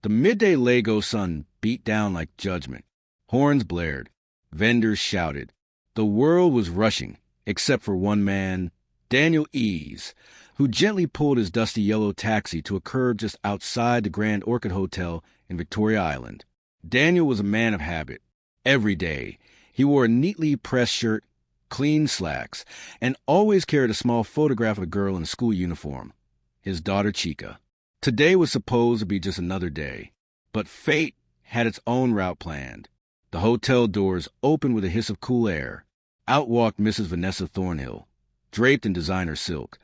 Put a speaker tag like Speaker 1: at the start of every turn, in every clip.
Speaker 1: The midday Lego sun beat down like judgment. Horns blared. Vendors shouted. The world was rushing, except for one man, Daniel Ease, who gently pulled his dusty yellow taxi to a curb just outside the Grand Orchid Hotel in Victoria Island. Daniel was a man of habit. Every day, he wore a neatly pressed shirt, clean slacks, and always carried a small photograph of a girl in a school uniform, his daughter Chica. Today was supposed to be just another day, but fate had its own route planned. The hotel doors opened with a hiss of cool air. Out walked Mrs. Vanessa Thornhill, draped in designer silk,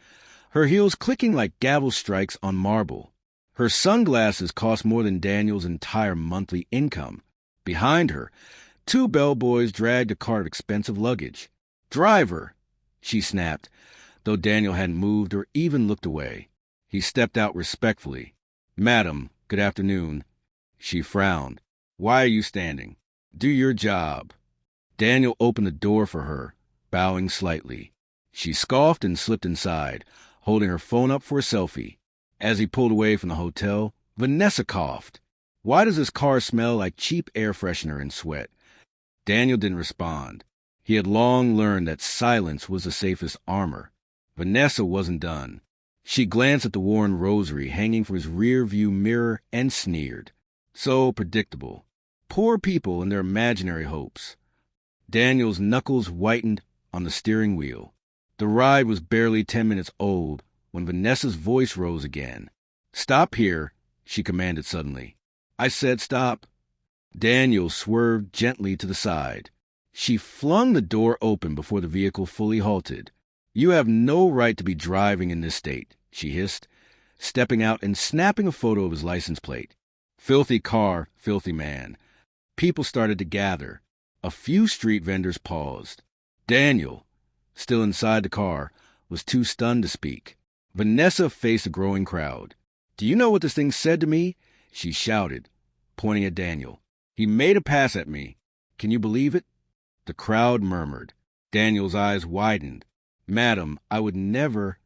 Speaker 1: her heels clicking like gavel strikes on marble. Her sunglasses cost more than Daniel's entire monthly income. Behind her, two bellboys dragged a cart of expensive luggage. "Driver!" she snapped, though Daniel hadn't moved or even looked away. He stepped out respectfully. "Madam, good afternoon." She frowned. "Why are you standing?" "Do your job." Daniel opened the door for her, bowing slightly. She scoffed and slipped inside, holding her phone up for a selfie. As he pulled away from the hotel, Vanessa coughed. "Why does this car smell like cheap air freshener and sweat?" Daniel didn't respond. He had long learned that silence was the safest armor. Vanessa wasn't done. She glanced at the worn rosary hanging from his rear-view mirror and sneered. So predictable. Poor people and their imaginary hopes. Daniel's knuckles whitened on the steering wheel. The ride was barely 10 minutes old when Vanessa's voice rose again. "Stop here," she commanded suddenly. "I said stop." Daniel swerved gently to the side. She flung the door open before the vehicle fully halted. "You have no right to be driving in this state," she hissed, stepping out and snapping a photo of his license plate. Filthy car, filthy man. People started to gather. A few street vendors paused. Daniel, still inside the car, was too stunned to speak. Vanessa faced a growing crowd. "Do you know what this thing said to me?" she shouted, pointing at Daniel. "He made a pass at me. Can you believe it?" The crowd murmured. Daniel's eyes widened. "Madam, I would never—"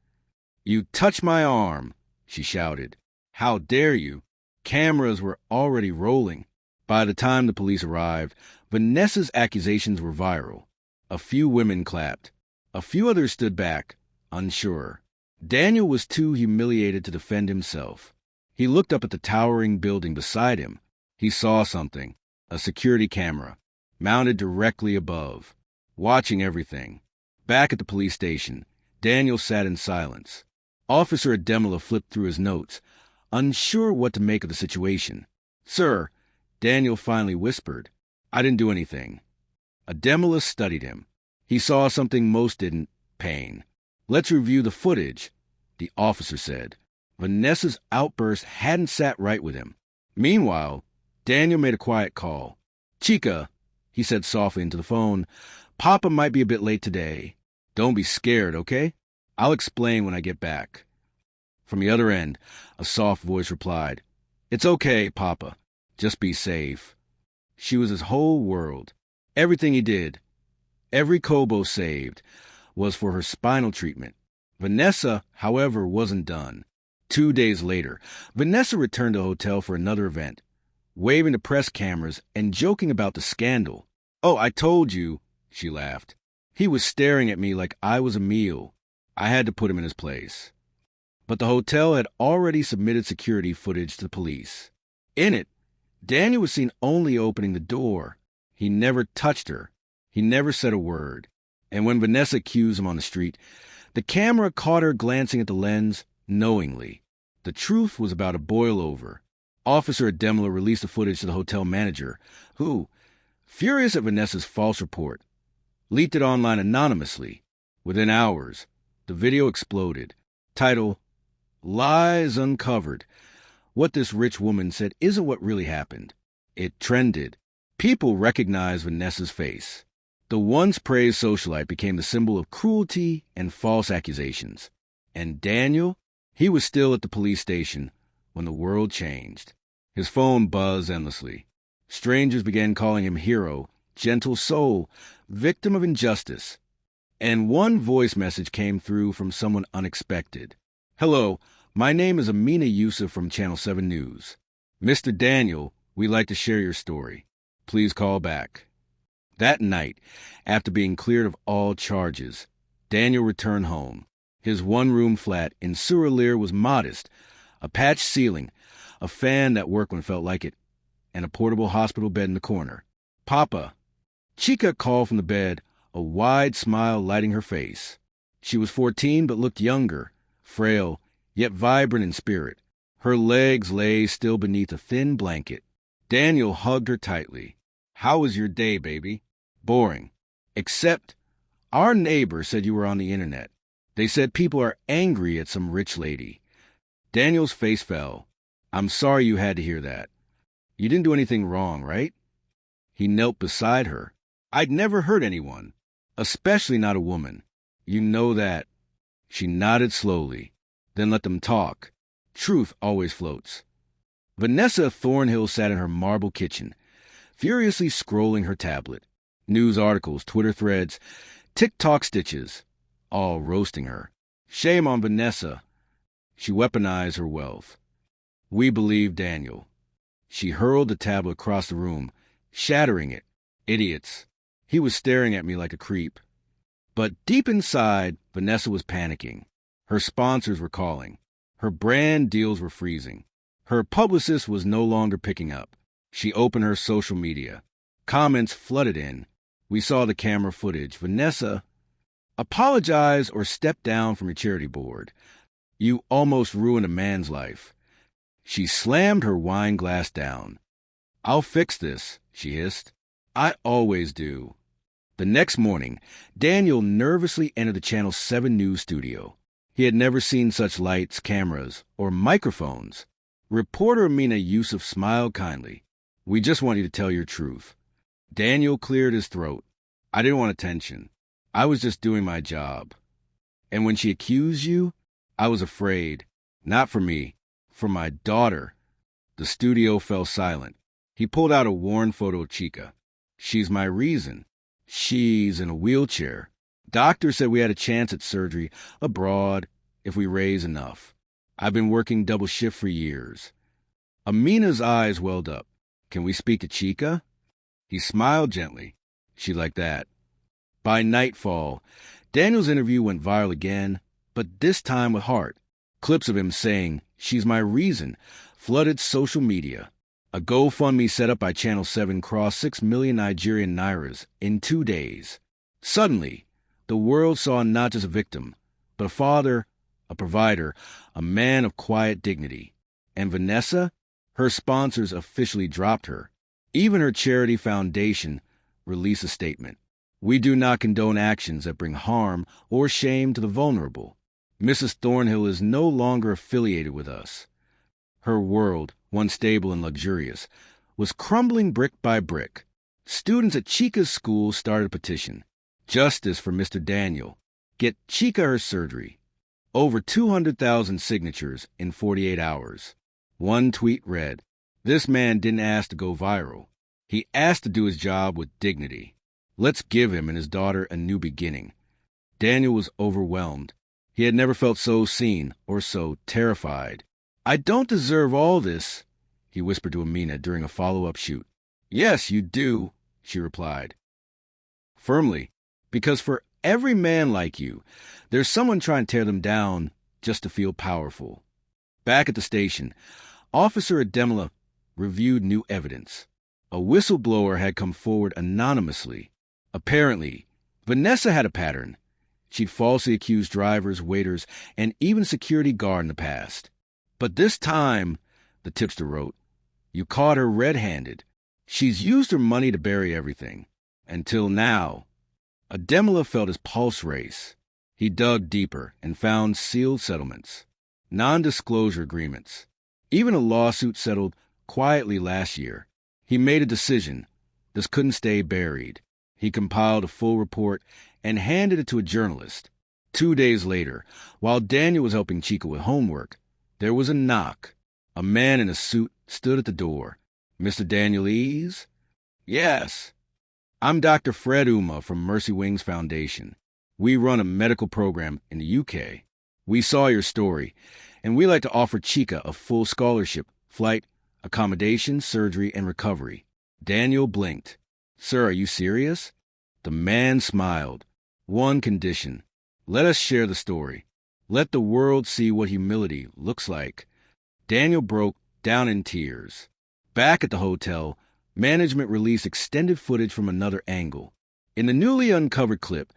Speaker 1: "You touch my arm," she shouted. "How dare you?" Cameras were already rolling. By the time the police arrived, Vanessa's accusations were viral. A few women clapped. A few others stood back, unsure. Daniel was too humiliated to defend himself. He looked up at the towering building beside him. He saw something, a security camera, mounted directly above, watching everything. Back at the police station, Daniel sat in silence. Officer Ademola flipped through his notes, unsure what to make of the situation. "Sir," Daniel finally whispered, "I didn't do anything." Ademola studied him. He saw something most didn't, pain. "Let's review the footage," the officer said. Vanessa's outburst hadn't sat right with him. Meanwhile, Daniel made a quiet call. "Chica," he said softly into the phone, "Papa might be a bit late today. Don't be scared, okay? I'll explain when I get back." From the other end, a soft voice replied, "It's okay, Papa. Just be safe." She was his whole world. Everything he did, every kobo saved, was for her spinal treatment. Vanessa, however, wasn't done. 2 days later, Vanessa returned to the hotel for another event, waving to press cameras and joking about the scandal. "Oh, I told you," she laughed. "He was staring at me like I was a meal. I had to put him in his place." But the hotel had already submitted security footage to the police. In it, Daniel was seen only opening the door. He never touched her. He never said a word. And when Vanessa accused him on the street, the camera caught her glancing at the lens knowingly. The truth was about to boil over. Officer Ademola released the footage to the hotel manager, who, furious at Vanessa's false report, leaked it online anonymously. Within hours, the video exploded. Title, "Lies Uncovered. What this rich woman said isn't what really happened." It trended. People recognized Vanessa's face. The once praised socialite became the symbol of cruelty and false accusations. And Daniel, he was still at the police station when the world changed. His phone buzzed endlessly. Strangers began calling him hero, gentle soul, victim of injustice. And one voice message came through from someone unexpected. "Hello, my name is Amina Yusuf from Channel 7 News. Mr. Daniel, we'd like to share your story. Please call back. That night, after being cleared of all charges, Daniel returned home. His one-room flat in Surrey was modest, a patched ceiling, a fan that worked when it felt like it, and a portable hospital bed in the corner. Papa! Chica called from the bed, a wide smile lighting her face. She was 14 but looked younger, frail, yet vibrant in spirit. Her legs lay still beneath a thin blanket. Daniel hugged her tightly. How was your day, baby? Boring. Except, our neighbor said you were on the internet. They said people are angry at some rich lady. Daniel's face fell. I'm sorry you had to hear that. You didn't do anything wrong, right? He knelt beside her. I'd never hurt anyone, especially not a woman. You know that. She nodded slowly, then let them talk. Truth always floats. Vanessa Thornhill sat in her marble kitchen, furiously scrolling her tablet. News articles, Twitter threads, TikTok stitches, all roasting her. Shame on Vanessa. She weaponized her wealth. We believe Daniel. She hurled the tablet across the room, shattering it. Idiots. He was staring at me like a creep. But deep inside, Vanessa was panicking. Her sponsors were calling. Her brand deals were freezing. Her publicist was no longer picking up. She opened her social media. Comments flooded in. We saw the camera footage. Vanessa, apologize or step down from your charity board. You almost ruined a man's life. She slammed her wine glass down. I'll fix this, she hissed. I always do. The next morning, Daniel nervously entered the Channel 7 news studio. He had never seen such lights, cameras, or microphones. Reporter Amina Yusuf smiled kindly. We just want you to tell your truth. Daniel cleared his throat. I didn't want attention. I was just doing my job. And when she accused you, I was afraid. Not for me, for my daughter. The studio fell silent. He pulled out a worn photo of Chica. She's my reason. She's in a wheelchair. Doctor said we had a chance at surgery abroad if we raise enough. I've been working double shift for years. Amina's eyes welled up. Can we speak to Chica? He smiled gently. She liked that. By nightfall, Daniel's interview went viral again, but this time with heart. Clips of him saying, she's my reason, flooded social media. A GoFundMe set up by Channel 7 crossed 6 million Nigerian nairas in 2 days. Suddenly, the world saw not just a victim, but a father, a provider, a man of quiet dignity. And Vanessa? Her sponsors officially dropped her. Even her charity foundation released a statement. We do not condone actions that bring harm or shame to the vulnerable. Mrs. Thornhill is no longer affiliated with us. Her world, once stable and luxurious, was crumbling brick by brick. Students at Chica's school started a petition. Justice for Mr. Daniel. Get Chica her surgery. Over 200,000 signatures in 48 hours. One tweet read, this man didn't ask to go viral. He asked to do his job with dignity. Let's give him and his daughter a new beginning. Daniel was overwhelmed. He had never felt so seen or so terrified. I don't deserve all this, he whispered to Amina during a follow-up shoot. Yes, you do, she replied. Firmly, because for every man like you, there's someone trying to tear them down just to feel powerful. Back at the station, Officer Ademola reviewed new evidence. A whistleblower had come forward anonymously. Apparently, Vanessa had a pattern. She'd falsely accused drivers, waiters, and even a security guard in the past. But this time, the tipster wrote, you caught her red-handed. She's used her money to bury everything. Until now. Ademola felt his pulse race. He dug deeper and found sealed settlements, non-disclosure agreements, even a lawsuit settled quietly last year. He made a decision. This couldn't stay buried. He compiled a full report and handed it to a journalist. 2 days later, while Daniel was helping Chica with homework, there was a knock. A man in a suit stood at the door. Mr. Daniel Ease? Yes. I'm Dr. Fred Uma from Mercy Wings Foundation. We run a medical program in the UK. We saw your story, and we like to offer Chica a full scholarship, flight, accommodation, surgery, and recovery. Daniel blinked. Sir, are you serious? The man smiled. One condition. Let us share the story. Let the world see what humility looks like. Daniel broke down in tears. Back at the hotel, management released extended footage from another angle. In the newly uncovered clip,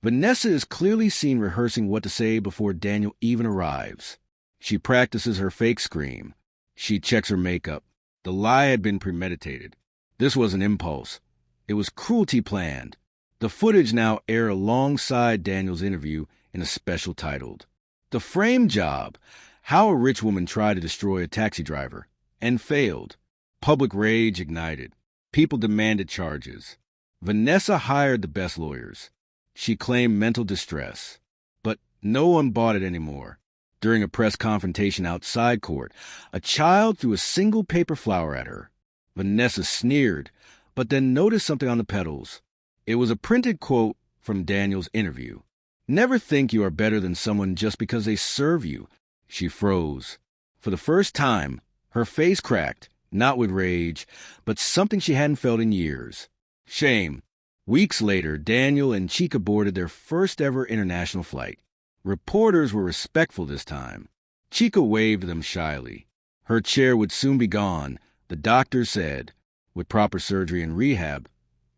Speaker 1: Vanessa is clearly seen rehearsing what to say before Daniel even arrives. She practices her fake scream. She checks her makeup. The lie had been premeditated. This was an impulse. It was cruelty planned. The footage now aired alongside Daniel's interview in a special titled, "The Frame Job: How a Rich Woman Tried to Destroy a Taxi Driver and Failed." Public rage ignited. People demanded charges. Vanessa hired the best lawyers. She claimed mental distress. But no one bought it anymore. During a press confrontation outside court, a child threw a single paper flower at her. Vanessa sneered, but then noticed something on the petals. It was a printed quote from Daniel's interview. "Never think you are better than someone just because they serve you." She froze. For the first time, her face cracked, not with rage, but something she hadn't felt in years. Shame. Weeks later, Daniel and Chica boarded their first ever international flight. Reporters were respectful this time. Chica waved them shyly. Her chair would soon be gone, the doctor said. With proper surgery and rehab,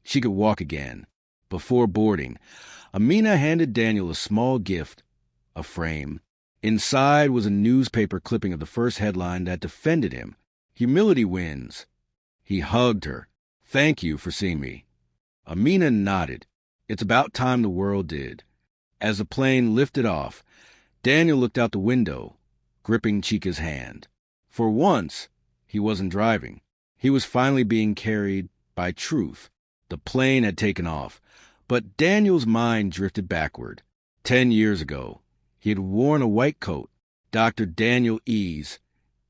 Speaker 1: she could walk again. Before boarding, Amina handed Daniel a small gift, a frame. Inside was a newspaper clipping of the first headline that defended him. "Humility wins." He hugged her. "Thank you for seeing me." Amina nodded. It's about time the world did. As the plane lifted off, Daniel looked out the window, gripping Chica's hand. For once, he wasn't driving. He was finally being carried by truth. The plane had taken off, but Daniel's mind drifted backward. 10 years ago, he had worn a white coat. Dr. Daniel Ease,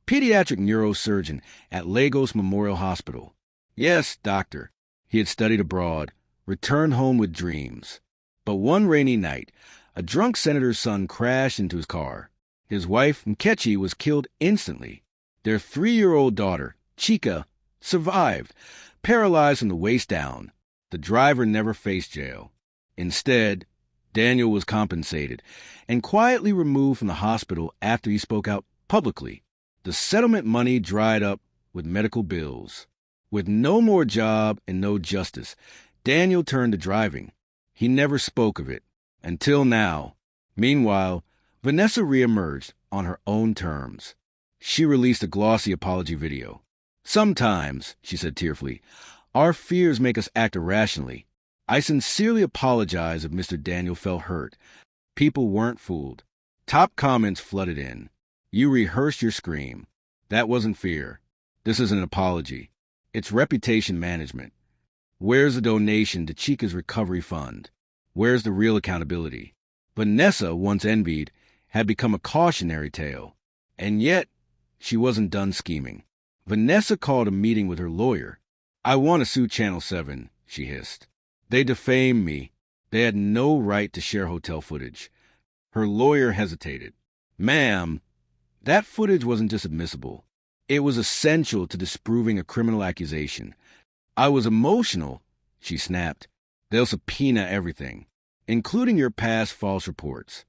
Speaker 1: pediatric neurosurgeon at Lagos Memorial Hospital. Yes, doctor. He had studied abroad, returned home with dreams. But one rainy night, a drunk senator's son crashed into his car. His wife, Nkechi, was killed instantly. Their 3-year-old daughter, Chica, survived, paralyzed from the waist down. The driver never faced jail. Instead, Daniel was compensated and quietly removed from the hospital after he spoke out publicly. The settlement money dried up with medical bills. With no more job and no justice, Daniel turned to driving. He never spoke of it, until now. Meanwhile, Vanessa reemerged on her own terms. She released a glossy apology video. "Sometimes," she said tearfully, "our fears make us act irrationally. I sincerely apologize if Mr. Daniel felt hurt. People weren't fooled. Top comments flooded in. You rehearsed your scream. That wasn't fear. This is an apology. It's reputation management. Where's the donation to Chica's recovery fund? Where's the real accountability?" Vanessa, once envied, had become a cautionary tale. And yet, she wasn't done scheming. Vanessa called a meeting with her lawyer. "I want to sue Channel 7, she hissed. "They defamed me. They had no right to share hotel footage." Her lawyer hesitated. "Ma'am, that footage wasn't just admissible. It was essential to disproving a criminal accusation." "I was emotional," she snapped. "They'll subpoena everything, including your past false reports."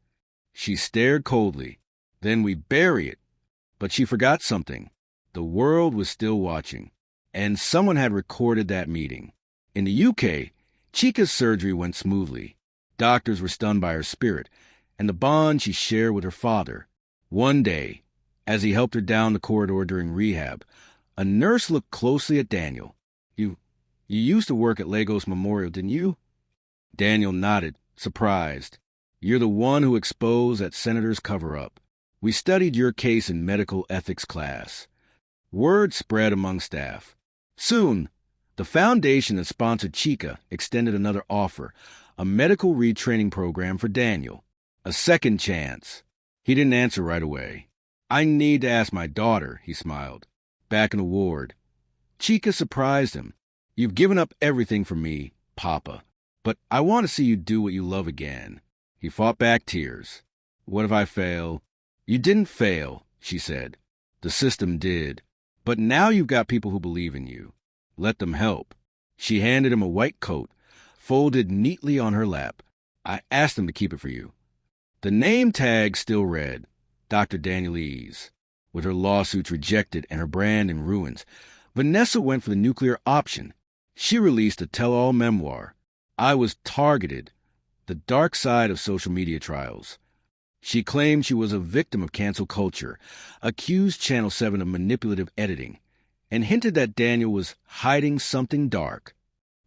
Speaker 1: She stared coldly. "Then we bury it." But she forgot something. The world was still watching, and someone had recorded that meeting. In the UK, Chica's surgery went smoothly. Doctors were stunned by her spirit and the bond she shared with her father. One day, as he helped her down the corridor during rehab, a nurse looked closely at Daniel. You used to work at Lagos Memorial, didn't you?" Daniel nodded, surprised. "You're the one who exposed that senator's cover-up. We studied your case in medical ethics class." Word spread among staff. Soon, the foundation that sponsored Chica extended another offer, a medical retraining program for Daniel. A second chance. He didn't answer right away. "I need to ask my daughter," he smiled. Back in the ward, Chica surprised him. "You've given up everything for me, Papa, but I want to see you do what you love again." He fought back tears. "What if I fail?" "You didn't fail," she said. "The system did. But now you've got people who believe in you. Let them help. She handed him a white coat, folded neatly on her lap. I asked him to keep it for you. The name tag still read, Dr. Daniel Ease. With her lawsuits rejected and her brand in ruins, Vanessa went for the nuclear option. She released a tell-all memoir, I Was Targeted, The Dark Side of Social Media Trials. She claimed she was a victim of cancel culture, accused Channel 7 of manipulative editing, and hinted that Daniel was hiding something dark.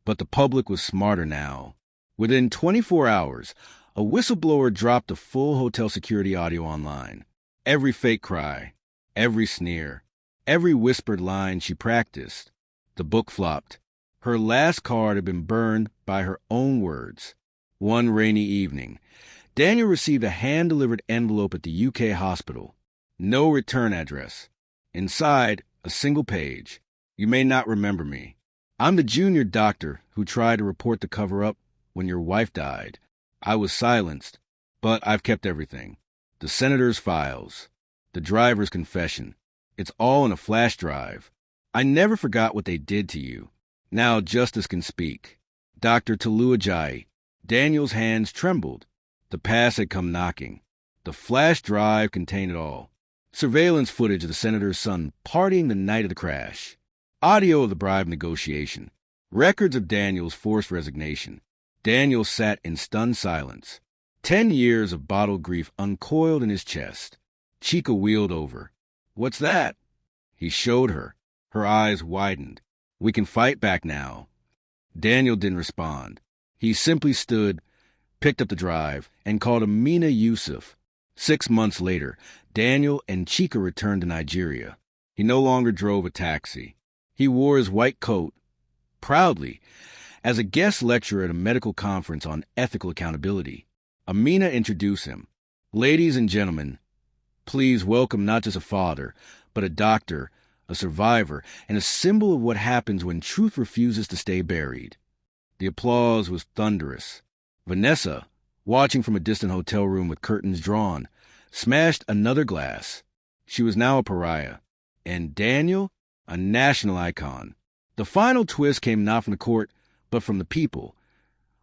Speaker 1: But the public was smarter now. Within 24 hours, a whistleblower dropped the full hotel security audio online. Every fake cry, every sneer, every whispered line she practiced. The book flopped. Her last card had been burned by her own words. One rainy evening, Daniel received a hand-delivered envelope at the UK hospital. No return address. Inside, a single page. You may not remember me. I'm the junior doctor who tried to report the cover-up when your wife died. I was silenced, but I've kept everything. The senator's files, the driver's confession. It's all in a flash drive. I never forgot what they did to you. Now justice can speak. Dr. Tolu Ajayi. Daniel's hands trembled. The past had come knocking. The flash drive contained it all. Surveillance footage of the senator's son partying the night of the crash. Audio of the bribe negotiation. Records of Daniel's forced resignation. Daniel sat in stunned silence. 10 years of bottled grief uncoiled in his chest. Chica wheeled over. What's that? He showed her. Her eyes widened. We can fight back now. Daniel didn't respond. He simply stood, picked up the drive, and called Amina Yusuf. 6 months later, Daniel and Chica returned to Nigeria. He no longer drove a taxi. He wore his white coat, proudly, as a guest lecturer at a medical conference on ethical accountability. Amina introduced him. Ladies and gentlemen, please welcome not just a father, but a doctor, a survivor, and a symbol of what happens when truth refuses to stay buried. The applause was thunderous. Vanessa, watching from a distant hotel room with curtains drawn, smashed another glass. She was now a pariah. And Daniel, a national icon. The final twist came not from the court, but from the people.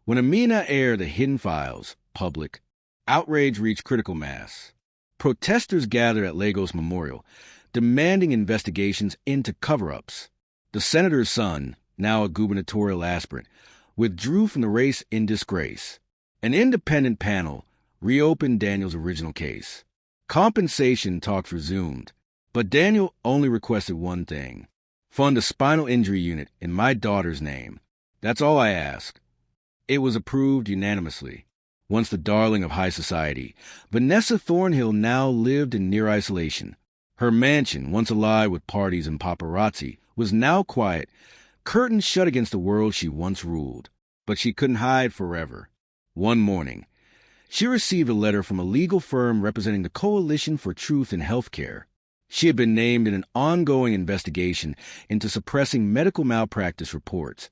Speaker 1: When Amina aired the hidden files, public, outrage reached critical mass. Protesters gathered at Lagos Memorial, demanding investigations into cover-ups. The senator's son, now a gubernatorial aspirant, withdrew from the race in disgrace. An independent panel reopened Daniel's original case. Compensation talks resumed, but Daniel only requested one thing: fund a spinal injury unit in my daughter's name. That's all I asked. It was approved unanimously. Once the darling of high society, Vanessa Thornhill now lived in near isolation. Her mansion, once alive with parties and paparazzi, was now quiet, curtains shut against the world she once ruled. But she couldn't hide forever. One morning, she received a letter from a legal firm representing the Coalition for Truth in Healthcare. She had been named in an ongoing investigation into suppressing medical malpractice reports,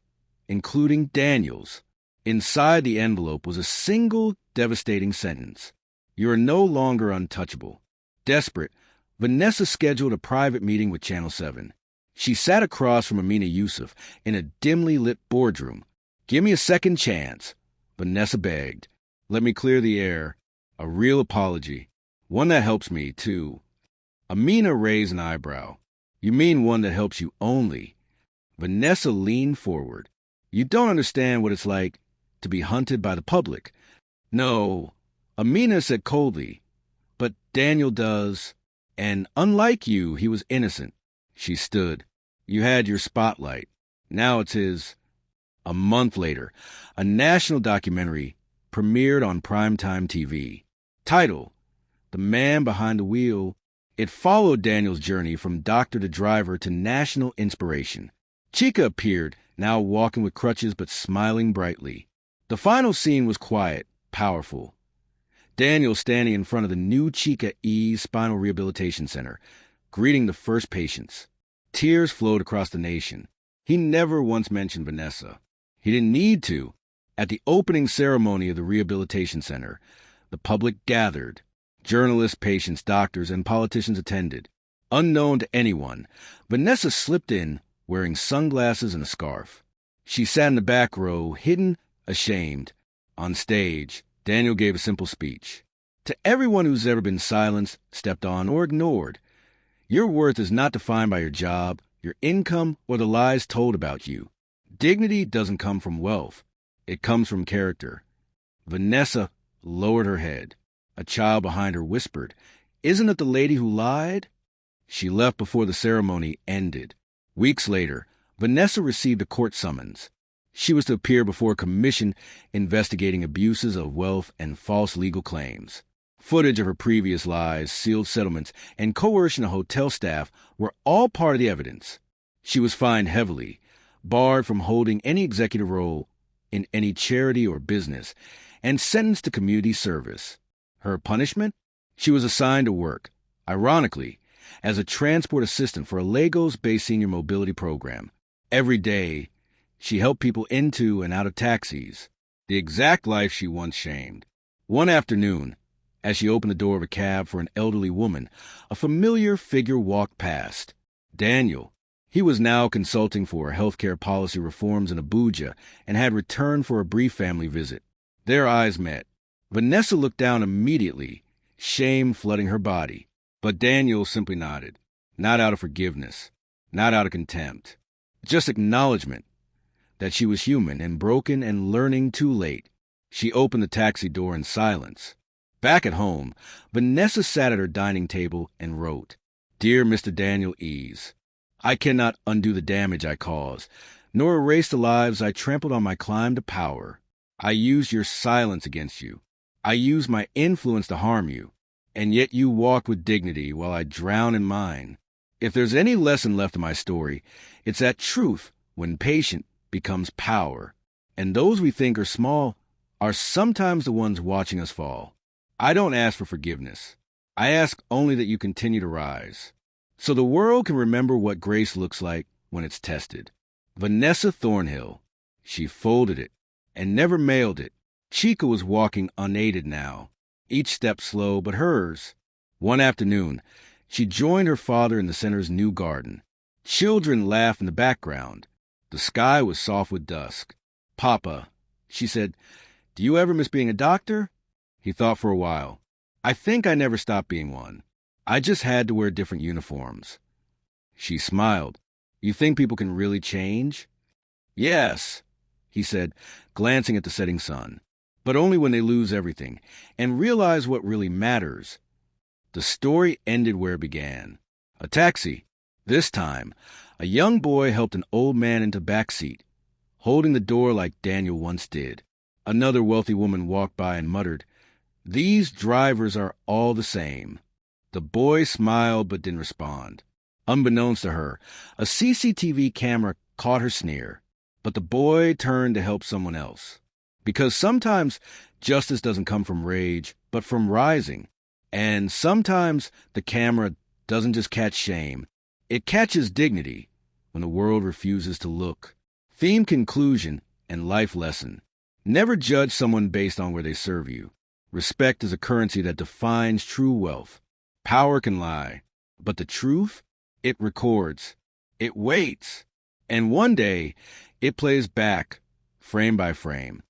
Speaker 1: including Daniel's. Inside the envelope was a single devastating sentence: "You are no longer untouchable." Desperate, Vanessa scheduled a private meeting with Channel 7. She sat across from Amina Yusuf in a dimly lit boardroom. "Give me a second chance," Vanessa begged. "Let me clear the air. A real apology. One that helps me, too." Amina raised an eyebrow. "You mean one that helps you only?" Vanessa leaned forward. "You don't understand what it's like to be hunted by the public." "No," Amina said coldly, "but Daniel does. And unlike you, he was innocent." She stood. "You had your spotlight. Now it's his." A month later, a national documentary premiered on primetime TV. Title: The Man Behind the Wheel. It followed Daniel's journey from doctor to driver to national inspiration. Chica appeared, now walking with crutches but smiling brightly. The final scene was quiet, powerful. Daniel standing in front of the new Chica Ease Spinal Rehabilitation Center, greeting the first patients. Tears flowed across the nation. He never once mentioned Vanessa. He didn't need to. At the opening ceremony of the rehabilitation center, the public gathered. Journalists, patients, doctors, and politicians attended. Unknown to anyone, Vanessa slipped in, wearing sunglasses and a scarf. She sat in the back row, hidden, ashamed. On stage, Daniel gave a simple speech. To everyone who's ever been silenced, stepped on, or ignored, your worth is not defined by your job, your income, or the lies told about you. Dignity doesn't come from wealth. It comes from character. Vanessa lowered her head. A child behind her whispered, "Isn't it the lady who lied?" She left before the ceremony ended. Weeks later, Vanessa received a court summons. She was to appear before a commission investigating abuses of wealth and false legal claims. Footage of her previous lies, sealed settlements, and coercion of hotel staff were all part of the evidence. She was fined heavily, barred from holding any executive role in any charity or business, and sentenced to community service. Her punishment? She was assigned to work, ironically, as a transport assistant for a Lagos-based senior mobility program. Every day, she helped people into and out of taxis, the exact life she once shamed. One afternoon, as she opened the door of a cab for an elderly woman, a familiar figure walked past. Daniel. He was now consulting for healthcare policy reforms in Abuja and had returned for a brief family visit. Their eyes met. Vanessa looked down immediately, shame flooding her body. But Daniel simply nodded, not out of forgiveness, not out of contempt, just acknowledgement that she was human and broken and learning too late. She opened the taxi door in silence. Back at home, Vanessa sat at her dining table and wrote, "Dear Mr. Daniel Ease, I cannot undo the damage I caused, nor erase the lives I trampled on my climb to power. I used your silence against you. I used my influence to harm you. And yet you walked with dignity while I drown in mine. If there's any lesson left in my story, it's that truth, when patient, becomes power. And those we think are small are sometimes the ones watching us fall. I don't ask for forgiveness. I ask only that you continue to rise, so the world can remember what grace looks like when it's tested." Vanessa Thornhill. She folded it and never mailed it. Chica was walking unaided now, each step slow but hers. One afternoon, she joined her father in the center's new garden. Children laughed in the background. The sky was soft with dusk. "Papa," she said, "do you ever miss being a doctor?" He thought for a while. "I think I never stopped being one. I just had to wear different uniforms." She smiled. "You think people can really change?" "Yes," he said, glancing at the setting sun. "But only when they lose everything and realize what really matters." The story ended where it began. A taxi. This time, a young boy helped an old man into back seat, holding the door like Daniel once did. Another wealthy woman walked by and muttered, "These drivers are all the same." The boy smiled but didn't respond. Unbeknownst to her, a CCTV camera caught her sneer, but the boy turned to help someone else. Because sometimes justice doesn't come from rage, but from rising. And sometimes the camera doesn't just catch shame, it catches dignity when the world refuses to look. Theme conclusion and life lesson. Never judge someone based on where they serve you. Respect is a currency that defines true wealth. Power can lie, but the truth, it records, it waits, and one day it plays back, frame by frame.